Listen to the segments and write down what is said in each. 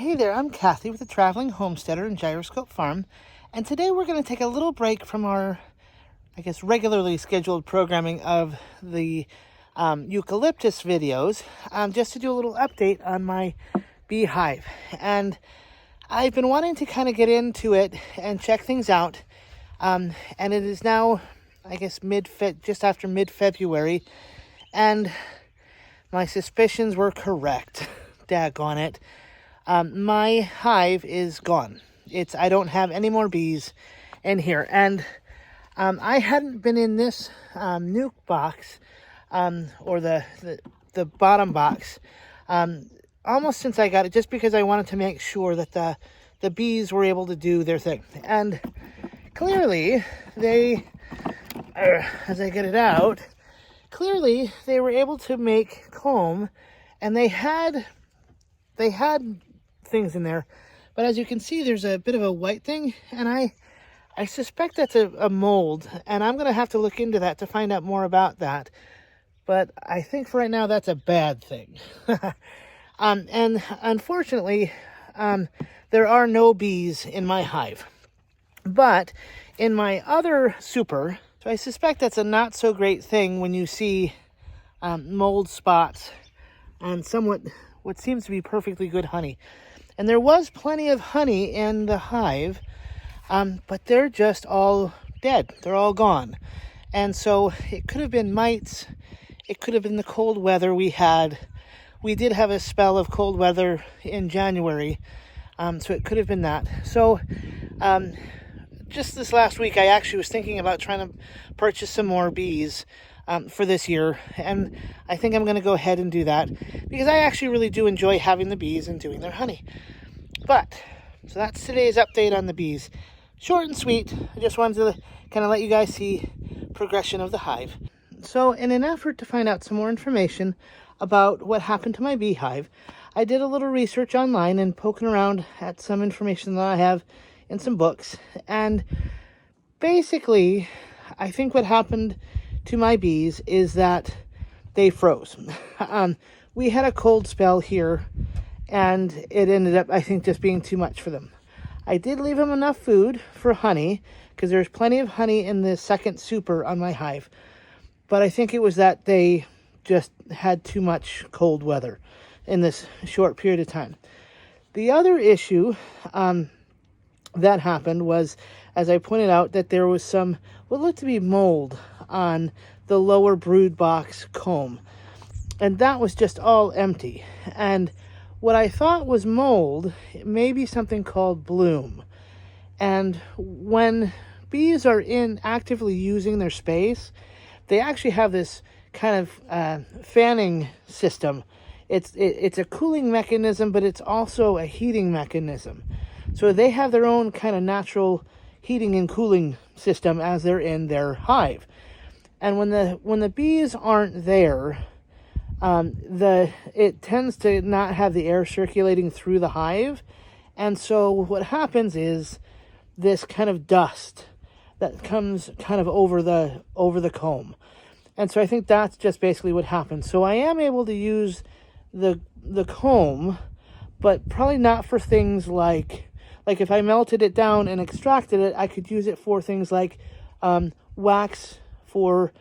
Hey there, I'm Kathy with the Traveling Homesteader and Gyroscope Farm, and today we're going to take a little break from our, regularly scheduled programming of the eucalyptus videos, just to do a little update on my beehive. And I've been wanting to kind of get into it and check things out, and it is now, just after mid-February, and my suspicions were correct. Daggone it. My hive is gone. I don't have any more bees in here. And I hadn't been in this nuke box, or the bottom box, almost since I got it, just because I wanted to make sure that the bees were able to do their thing. And clearly, as I get it out, clearly they were able to make comb, and they had things in there, but as you can see, there's a bit of a white thing, and I suspect that's a mold, and I'm gonna have to look into that to find out more about that. But I think for right now that's a bad thing. And unfortunately, there are no bees in my hive, but in my other super, so I suspect that's a not so great thing when you see mold spots on what seems to be perfectly good honey. And there was plenty of honey in the hive, but they're just all dead. They're all gone. And so it could have been mites. It could have been the cold weather we had. We did have a spell of cold weather in January, so it could have been that. So just this last week, I actually was thinking about trying to purchase some more bees for this year, and I think I'm going to go ahead and do that because I actually really do enjoy having the bees and doing their honey. So that's today's update on the bees. Short and sweet. I just wanted to kind of let you guys see progression of the hive. So in an effort to find out some more information about what happened to my beehive, I did a little research online and poking around at some information that I have in some books. And basically, I think what happened to my bees is that they froze. We had a cold spell here, and it ended up, I think, just being too much for them. I did leave them enough food for honey, because there's plenty of honey in the second super on my hive. But I think it was that they just had too much cold weather in this short period of time. The other issue that happened was, as I pointed out, that there was some what looked to be mold on the lower brood box comb, and that was just all empty. And what I thought was mold, it may be something called bloom. And when bees are actively using their space, they actually have this kind of fanning system. It's a cooling mechanism, but it's also a heating mechanism. So they have their own kind of natural heating and cooling system as they're in their hive. And when the bees aren't there, it tends to not have the air circulating through the hive. And so what happens is this kind of dust that comes kind of over the comb. And so I think that's just basically what happens. So I am able to use the comb, but probably not for things like if I melted it down and extracted it, I could use it for things like wax for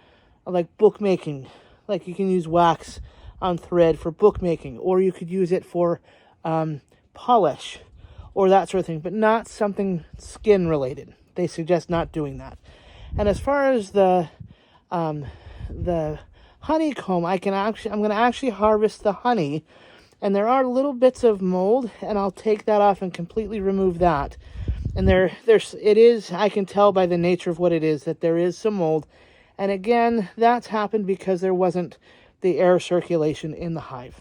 like bookmaking. Like you can use wax on thread for bookmaking, or you could use it for polish or that sort of thing, but not something skin related. They suggest not doing that. And as far as the honeycomb, I'm going to actually harvest the honey, and there are little bits of mold, and I'll take that off and completely remove that. And I can tell by the nature of what it is that there is some mold. And again, that's happened because there wasn't the air circulation in the hive.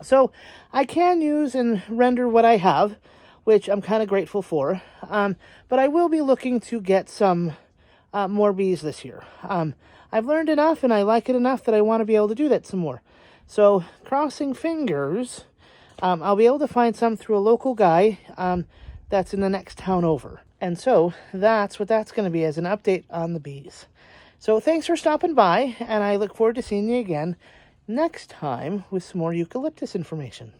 So I can use and render what I have, which I'm kind of grateful for. But I will be looking to get some more bees this year. I've learned enough and I like it enough that I want to be able to do that some more. So crossing fingers, I'll be able to find some through a local guy that's in the next town over. And so that's what that's going to be as an update on the bees. So thanks for stopping by, and I look forward to seeing you again next time with some more eucalyptus information.